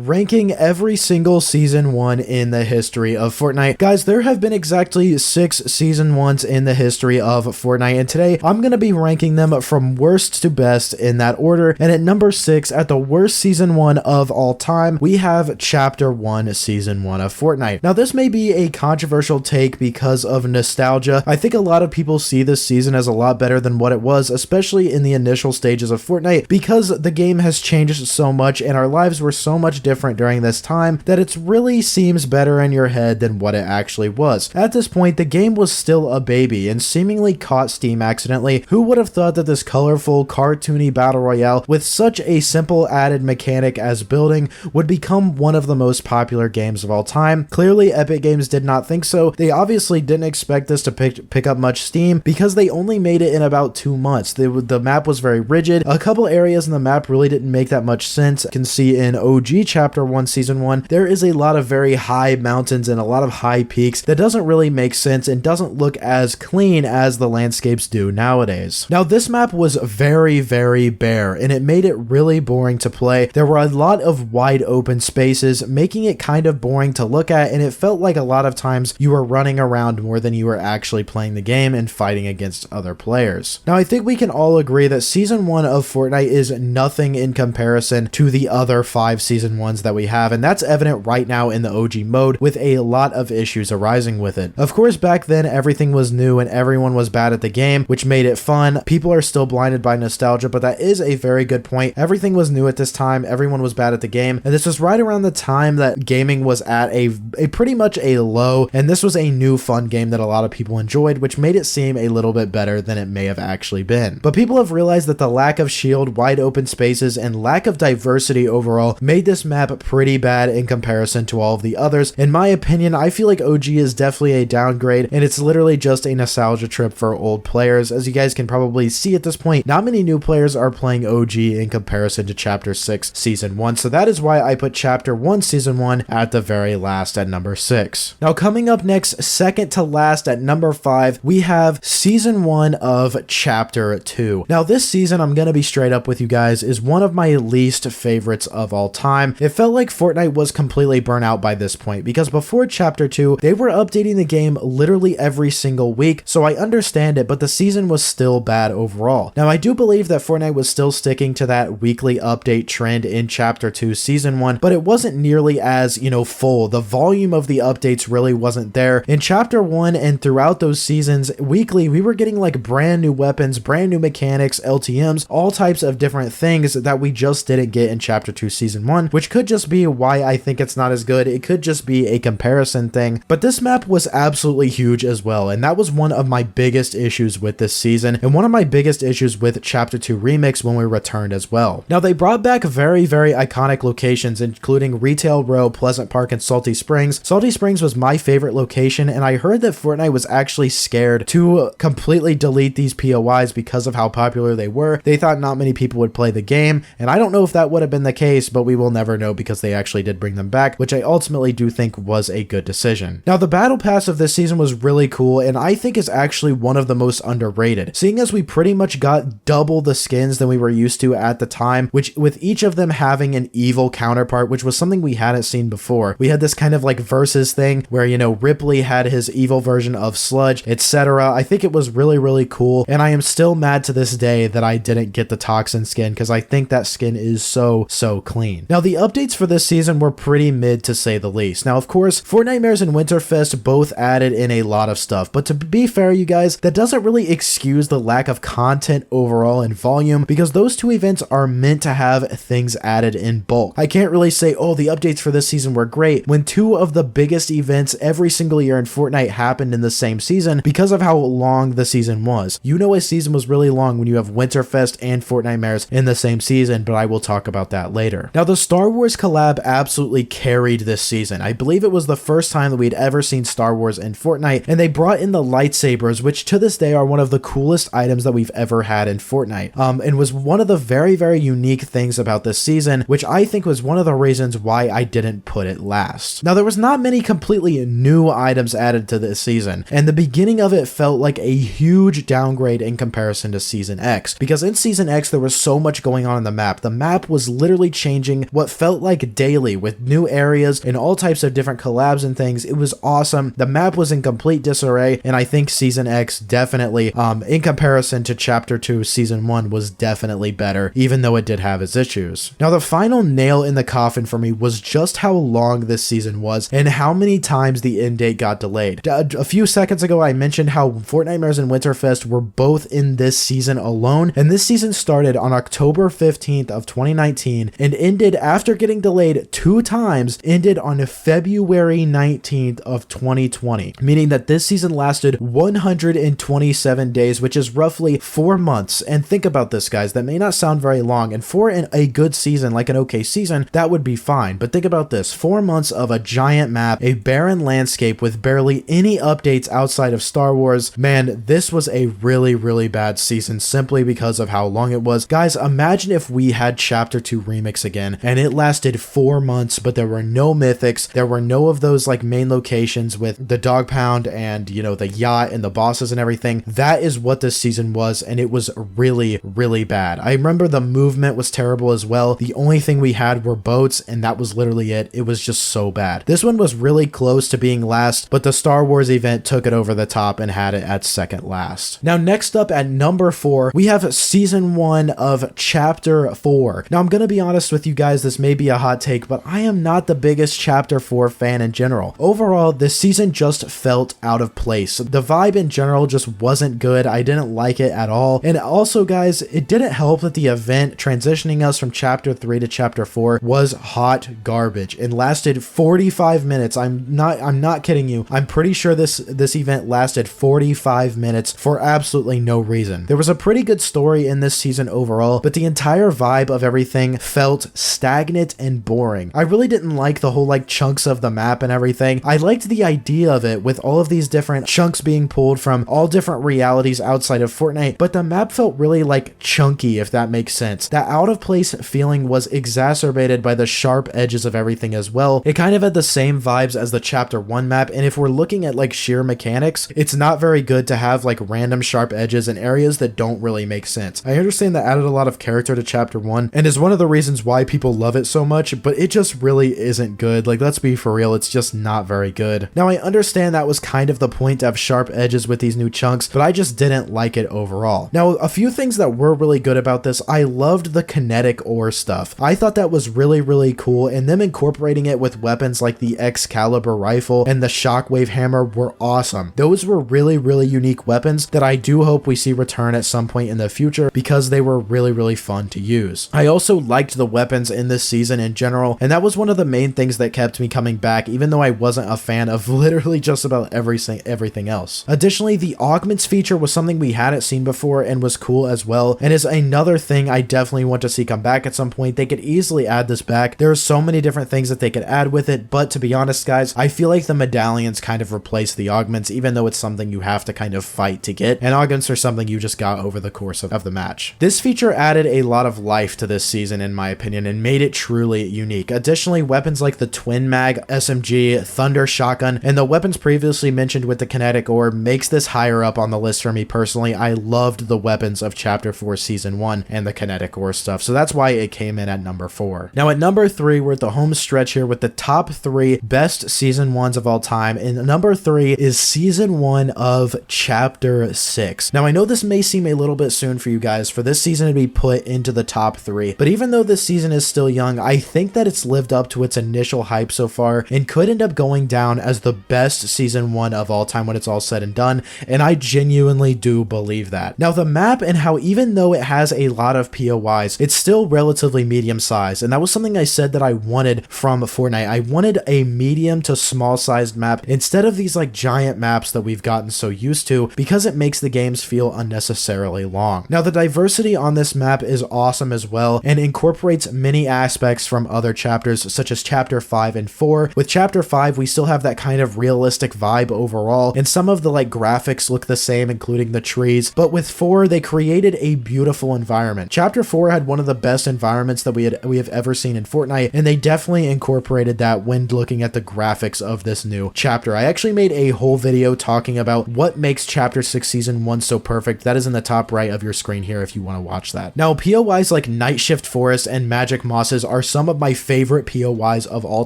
ranking every single season 1 in the history of Fortnite. Guys, there have been exactly 6 season 1s in the history of Fortnite, and today I'm going to be ranking them from worst to best in that order. And at number 6, at the worst season 1 of all time, we have Chapter 1, Season 1 of Fortnite. Now, this may be a controversial take because of nostalgia. I think a lot of people see this season as a lot better than what it was, especially in the initial stages of Fortnite, because the game has changed so much and our lives were so much different during this time that it really seems better in your head than what it actually was. At this point, the game was still a baby and seemingly caught steam accidentally. Who would have thought that this colorful, cartoony battle royale with such a simple added mechanic as building would become one of the most popular games of all time? Clearly, Epic Games did not think so. They obviously didn't expect this to pick up much steam because they only made it in about 2 months. The map was very rigid. A couple areas in the map really didn't make that much sense. You can see in OG Chapter 1 Season 1, there is a lot of very high mountains and a lot of high peaks that doesn't really make sense and doesn't look as clean as the landscapes do nowadays. Now, this map was very, very bare and it made it really boring to play. There were a lot of wide open spaces, making it kind of boring to look at, and it felt like a lot of times you were running around more than you were actually playing the game and fighting against other players. Now, I think we can all agree that Season 1 of Fortnite is nothing in comparison to the other 5 Season 1s that we have, and that's evident right now in the OG mode with a lot of issues arising with it. Of course, back then everything was new and everyone was bad at the game, which made it fun. People are still blinded by nostalgia, but that is a very good point. Everything was new at this time, everyone was bad at the game, and this was right around the time that gaming was at a pretty much a low, and this was a new fun game that a lot of people enjoyed, which made it seem a little bit better than it may have actually been. But people have realized that the lack of shield, wide open spaces, and lack of diversity overall made this map pretty bad in comparison to all of the others. In my opinion, I feel like OG is definitely a downgrade, and it's literally just a nostalgia trip for old players. As you guys can probably see at this point, not many new players are playing OG in comparison to Chapter 6 Season 1, so that is why I put Chapter 1 Season 1 at the very last at number 6. Now, coming up next, second to last at number 5, we have Season 1 of Chapter 2. Now, this season, I'm gonna be straight up with you guys, is one of my least favorites of all time. It felt like Fortnite was completely burnt out by this point, because before Chapter 2, they were updating the game literally every single week, so I understand it, but the season was still bad overall. Now, I do believe that Fortnite was still sticking to that weekly update trend in Chapter 2 Season 1, but it wasn't nearly as, full. The volume of the updates really wasn't there. In Chapter 1 and throughout those seasons, weekly, we were getting like brand new weapons, brand new mechanics, LTMs, all types of different things that we just didn't get in Chapter 2 Season 1, which could just be why I think it's not as good. It could just be a comparison thing, but this map was absolutely huge as well, and that was one of my biggest issues with this season, and one of my biggest issues with Chapter 2 Remix when we returned as well. Now, they brought back very, very iconic locations, including Retail Row, Pleasant Park, and Salty Springs. Salty Springs was my favorite location, and I heard that Fortnite was actually scared to completely delete these POIs because of how popular they were. They thought not many people would play the game, and I don't know if that would have been the case, but we will never know because they actually did bring them back, which I ultimately do think was a good decision. Now, the Battle Pass of this season was really cool, and I think is actually one of the most underrated, seeing as we pretty much got double the skins than we were used to at the time, which with each of them having an evil counterpart, which was something we hadn't seen before. We had this kind of like versus thing where, Ripley had his evil version of Sludge, etc. I think it was really, really cool, and I am still mad to this day that I didn't get the Toxin skin because I think that skin is so clean. Now, the updates for this season were pretty mid to say the least. Now, of course, Fortnitemares and Winterfest both added in a lot of stuff, but to be fair, you guys, that doesn't really excuse the lack of content overall and volume, because those two events are meant to have things added in bulk. I can't really say, oh, the updates for this season were great, when two of the biggest events every single year in Fortnite happened in the same season because of how long the season was. A season was really long when you have Winterfest and Fortnitemares in the same season, but I will talk about that later. Now, the Star Wars collab absolutely carried this season. I believe it was the first time that we'd ever seen Star Wars in Fortnite, and they brought in the lightsabers, which to this day are one of the coolest items that we've ever had in Fortnite, and was one of the very, very unique things about this season, which I think was one of the reasons why I didn't put it last. Now, there was not many completely new items added to this season, and the beginning of it felt like a huge downgrade in comparison to Season X, because in Season X there was so much going on in the map. The map was literally changing what felt felt like daily with new areas and all types of different collabs and things. It was awesome. The map was in complete disarray, and I think Season X definitely, in comparison to Chapter 2 Season 1, was definitely better, even though it did have its issues. Now, the final nail in the coffin for me was just how long this season was and how many times the end date got delayed. A few seconds ago, I mentioned how Fortnitemares and Winterfest were both in this season alone, and this season started on October 15th of 2019 and ended after getting delayed 2 times, ended on February 19th of 2020, meaning that this season lasted 127 days, which is roughly 4 months. And think about this, guys, that may not sound very long, and for a good season, like an okay season, that would be fine. But think about this, 4 months of a giant map, a barren landscape with barely any updates outside of Star Wars. Man, this was a really bad season simply because of how long it was. Guys, imagine if we had Chapter 2 Remix again, and it lasted 4 months, but there were no mythics, there were no of those like main locations with the dog pound and, you know, the yacht and the bosses and everything. That is what this season was, and it was really bad. I remember the movement was terrible as well. The only thing we had were boats, and that was literally it. It was just so bad. This one was really close to being last, but the Star Wars event took it over the top and had it at second last. Now, next up at number 4, we have Season 1 of Chapter 4. Now, I'm gonna be honest with you guys, this may be a hot take, but I am not the biggest Chapter 4 fan in general. Overall, this season just felt out of place. The vibe in general just wasn't good. I didn't like it at all. And also, guys, it didn't help that the event transitioning us from Chapter 3 to Chapter 4 was hot garbage and lasted 45 minutes. I'm not kidding you. I'm pretty sure this event lasted 45 minutes for absolutely no reason. There was a pretty good story in this season overall, but the entire vibe of everything felt stagnant and boring. I really didn't like the whole like chunks of the map and everything. I liked the idea of it with all of these different chunks being pulled from all different realities outside of Fortnite, but the map felt really like chunky, if that makes sense. That out of place feeling was exacerbated by the sharp edges of everything as well. It kind of had the same vibes as the Chapter 1 map, and if we're looking at like sheer mechanics, it's not very good to have like random sharp edges in areas that don't really make sense. I understand that added a lot of character to Chapter 1 and is one of the reasons why people love it so much, but it just really isn't good. Like, let's be for real, it's just not very good. Now, I understand that was kind of the point to have sharp edges with these new chunks, but I just didn't like it overall. Now, a few things that were really good about this, I loved the kinetic ore stuff. I thought that was really cool, and them incorporating it with weapons like the Excalibur rifle and the Shockwave hammer were awesome. Those were really unique weapons that I do hope we see return at some point in the future because they were really fun to use. I also liked the weapons in this season in general, and that was one of the main things that kept me coming back, even though I wasn't a fan of literally just about everything else. Additionally, the augments feature was something we hadn't seen before and was cool as well, and is another thing I definitely want to see come back at some point. They could easily add this back. There are so many different things that they could add with it, but to be honest, guys, I feel like the medallions kind of replace the augments, even though it's something you have to kind of fight to get, and augments are something you just got over the course of the match. This feature added a lot of life to this season, in my opinion, and made it truly unique. Additionally, weapons like the Twin Mag, SMG, Thunder Shotgun, and the weapons previously mentioned with the kinetic ore makes this higher up on the list for me personally. I loved the weapons of Chapter 4 Season 1 and the kinetic ore stuff, so that's why it came in at number 4. Now at number 3, we're at the home stretch here with the top 3 best Season 1s of all time, and number 3 is Season 1 of Chapter 6. Now I know this may seem a little bit soon for you guys for this season to be put into the top 3, but even though this season is still young, I think that it's lived up to its initial hype so far and could end up going down as the best Season 1 of all time when it's all said and done, and I genuinely do believe that. Now the map and how even though it has a lot of POIs, it's still relatively medium sized, and that was something I said that I wanted from Fortnite. I wanted a medium to small sized map instead of these like giant maps that we've gotten so used to, because it makes the games feel unnecessarily long. Now the diversity on this map is awesome as well and incorporates many aspects from other chapters such as Chapter 5 and 4. With Chapter 5 we still have that kind of realistic vibe overall, and some of the like graphics look the same, including the trees, but with 4 they created a beautiful environment. Chapter 4 had one of the best environments that we have ever seen in Fortnite, and they definitely incorporated that when looking at the graphics of this new chapter. I actually made a whole video talking about what makes Chapter 6 Season 1 so perfect. That is in the top right of your screen here if you want to watch that. Now POIs like Night Shift Forest and Magic Mosses are some of my favorite POIs of all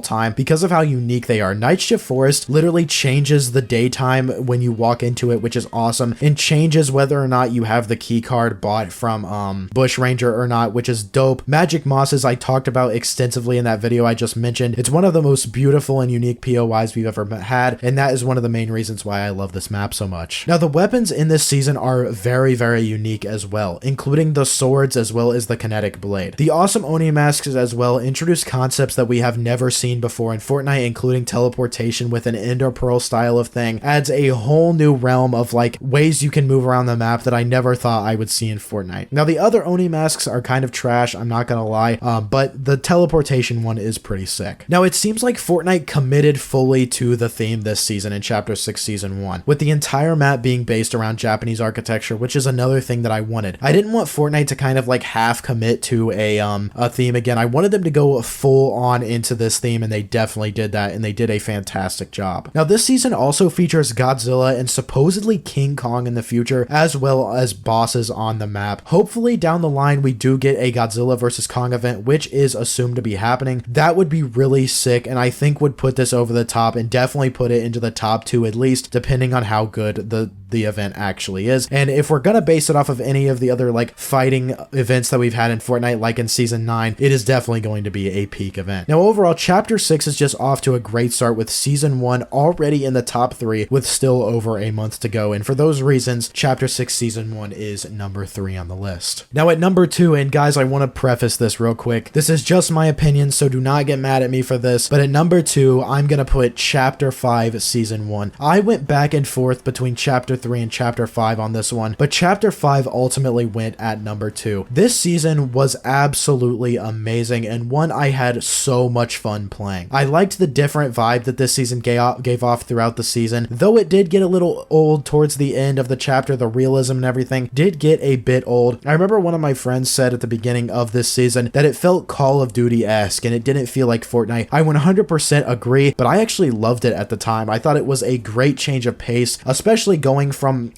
time because of how unique they are. Night Shift Forest literally changes the daytime when you walk into it, which is awesome, and changes whether or not you have the key card bought from Bushranger or not, which is dope. Magic Mosses I talked about extensively in that video I just mentioned. It's one of the most beautiful and unique POIs we've ever had, and that is one of the main reasons why I love this map so much. Now, the weapons in this season are very, very unique as well, including the swords as well as the kinetic blade. The awesome Oni masks as well introduce concepts that we have never seen before in Fortnite, including teleportation with an Ender Pearl style of thing. Adds a whole new realm of like ways you can move around the map that I never thought I would see in Fortnite. Now, the other Oni masks are kind of trash, I'm not gonna lie, but the teleportation one is pretty sick. Now, it seems like Fortnite committed fully to the theme this season in Chapter 6 Season 1, with the entire map being based around Japanese architecture, which is another thing that I wanted. I didn't want Fortnite to kind of like half commit to a theme again. I wanted them to go full on into this theme, and they definitely did that, and they did a fantastic job. Now, this season also features Godzilla and supposedly King Kong in the future, as well as bosses on the map. Hopefully down the line we do get a Godzilla versus Kong event, which is assumed to be happening. That would be really sick, and I think would put this over the top and definitely put it into the top 2 at least, depending on how good the event actually is. And if we're gonna base it off of any of the other like fighting events that we've had in Fortnite, like in Season 9, it is definitely going to be a peak event. Now, overall, Chapter 6 is just off to a great start with Season 1 already in the top 3 with still over a month to go, and for those reasons, Chapter 6 Season 1 is number 3 on the list. Now, at number 2, and guys, I want to preface this real quick, this is just my opinion, so do not get mad at me for this, but at number 2, I'm gonna put Chapter 5 Season 1. I went back and forth between Chapter 3 and Chapter 5 on this one, but Chapter 5 ultimately went at number 2. This season was absolutely amazing, and one I had so much fun playing. I liked the different vibe that this season gave off throughout the season, though it did get a little old towards the end of the chapter. The realism and everything did get a bit old. I remember one of my friends said at the beginning of this season that it felt Call of Duty-esque, and it didn't feel like Fortnite. I 100% agree, but I actually loved it at the time. I thought it was a great change of pace, especially going from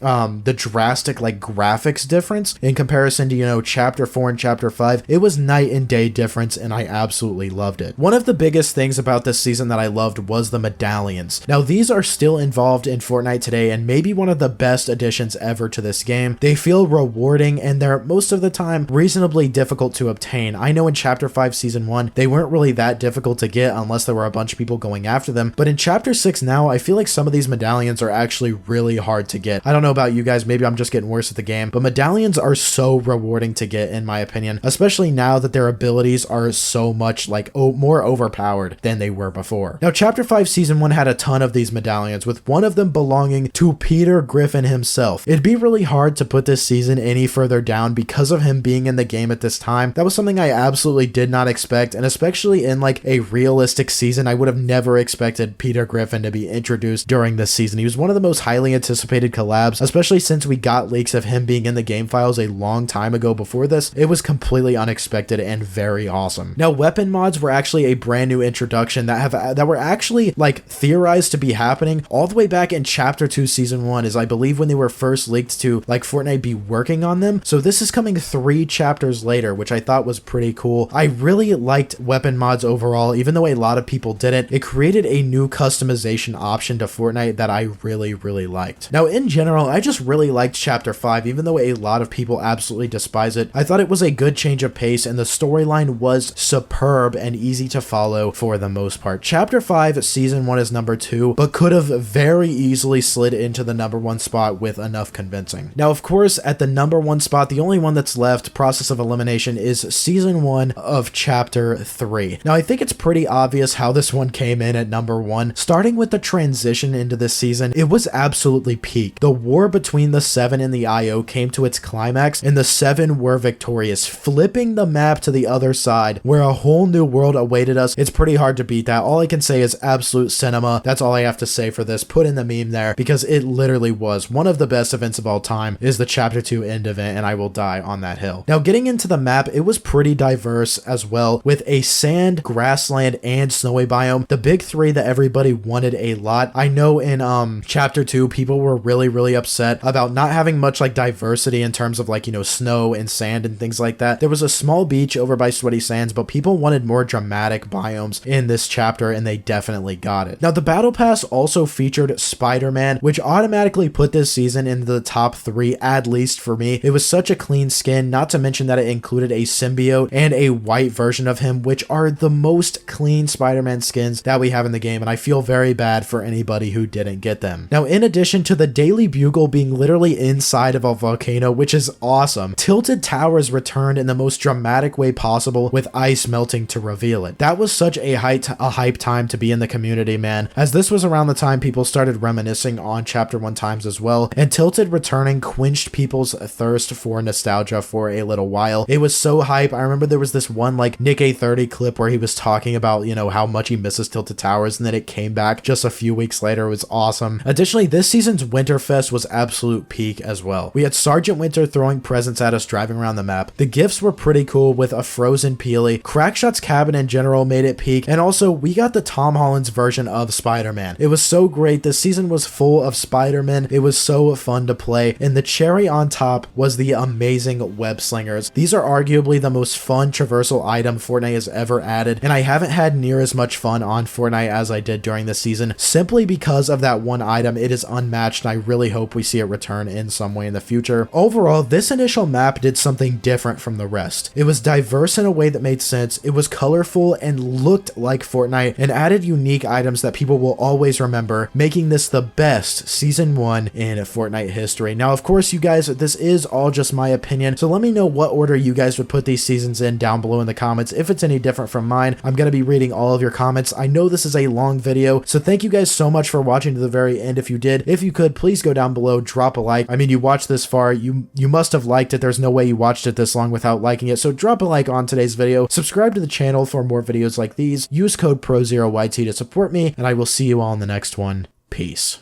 the drastic like graphics difference in comparison to, you know, Chapter 4 and Chapter 5. It was night and day difference, and I absolutely loved it. One of the biggest things about this season that I loved was the medallions. Now, these are still involved in Fortnite today, and maybe one of the best additions ever to this game. They feel rewarding, and they're most of the time reasonably difficult to obtain. I know in Chapter 5 Season 1, they weren't really that difficult to get unless there were a bunch of people going after them, but in Chapter 6 now, I feel like some of these medallions are actually really hard to get. I don't know about you guys, maybe I'm just getting worse at the game, but medallions are so rewarding to get in my opinion, especially now that their abilities are so much like more overpowered than they were before. Now, Chapter 5 Season 1 had a ton of these medallions, with one of them belonging to Peter Griffin himself. It'd be really hard to put this season any further down because of him being in the game at this time. That was something I absolutely did not expect, and especially in like a realistic season, I would have never expected Peter Griffin to be introduced during this season. He was one of the most highly anticipated collabs, especially since we got leaks of him being in the game files a long time ago before this. It was completely unexpected and very awesome. Now, weapon mods were actually a brand new introduction that were actually like theorized to be happening all the way back in Chapter 2 Season 1, is I believe when they were first leaked to like Fortnite be working on them. So this is coming 3 chapters later, which I thought was pretty cool. I really liked weapon mods overall, even though a lot of people didn't. It created a new customization option to Fortnite that I really, really liked. Now, in general, I just really liked Chapter 5, even though a lot of people absolutely despise it. I thought it was a good change of pace, and the storyline was superb and easy to follow for the most part. Chapter 5 Season 1 is number 2, but could have very easily slid into the number 1 spot with enough convincing. Now, of course, at the number 1 spot, the only one that's left, process of elimination, is Season 1 of Chapter 3. Now, I think it's pretty obvious how this one came in at number 1. Starting with the transition into this season, it was absolutely peak. The war between the 7 and the IO came to its climax, and the 7 were victorious, flipping the map to the other side, where a whole new world awaited us. It's pretty hard to beat that. All I can say is absolute cinema. That's all I have to say for this. Put in the meme there, because it literally was one of the best events of all time, is the Chapter 2 end event, and I will die on that hill. Now, getting into the map, it was pretty diverse as well, with a sand, grassland, and snowy biome, the big 3 that everybody wanted a lot. I know in Chapter 2, people were really upset about not having much like diversity in terms of like, you know, snow and sand and things like that. There was a small beach over by Sweaty Sands, but people wanted more dramatic biomes in this chapter, and they definitely got it. Now, the Battle Pass also featured Spider-Man, which automatically put this season into the top 3, at least for me. It was such a clean skin, not to mention that it included a symbiote and a white version of him, which are the most clean Spider-Man skins that we have in the game, and I feel very bad for anybody who didn't get them. Now, in addition to the Daily Bugle being literally inside of a volcano, which is awesome, Tilted Towers returned in the most dramatic way possible with ice melting to reveal it. That was such a hype time to be in the community, man, as this was around the time people started reminiscing on Chapter 1 times as well, and Tilted returning quenched people's thirst for nostalgia for a little while. It was so hype. I remember there was this one like Nick A30 clip where he was talking about, you know, how much he misses Tilted Towers, and then it came back just a few weeks later. It was awesome. Additionally, this season's Winterfest was absolute peak as well. We had Sergeant Winter throwing presents at us driving around the map. The gifts were pretty cool with a frozen Peely. Crackshot's cabin in general made it peak, and also we got the Tom Holland's version of Spider-Man. It was so great. This season was full of Spider-Man. It was so fun to play, and the cherry on top was the amazing web slingers. These are arguably the most fun traversal item Fortnite has ever added, and I haven't had near as much fun on Fortnite as I did during this season, simply because of that one item. It is unmatched, and I really hope we see it return in some way in the future. Overall, this initial map did something different from the rest. It was diverse in a way that made sense, it was colorful and looked like Fortnite, and added unique items that people will always remember, making this the best Season 1 in Fortnite history. Now, of course, you guys, this is all just my opinion, so let me know what order you guys would put these seasons in down below in the comments. If it's any different from mine, I'm going to be reading all of your comments. I know this is a long video, so thank you guys so much for watching to the very end. If you did, if you could, please go down below, drop a like. I mean, you watched this far, you must have liked it. There's no way you watched it this long without liking it, so drop a like on today's video. Subscribe to the channel for more videos like these. Use code PROZEROYT to support me, and I will see you all in the next one. Peace.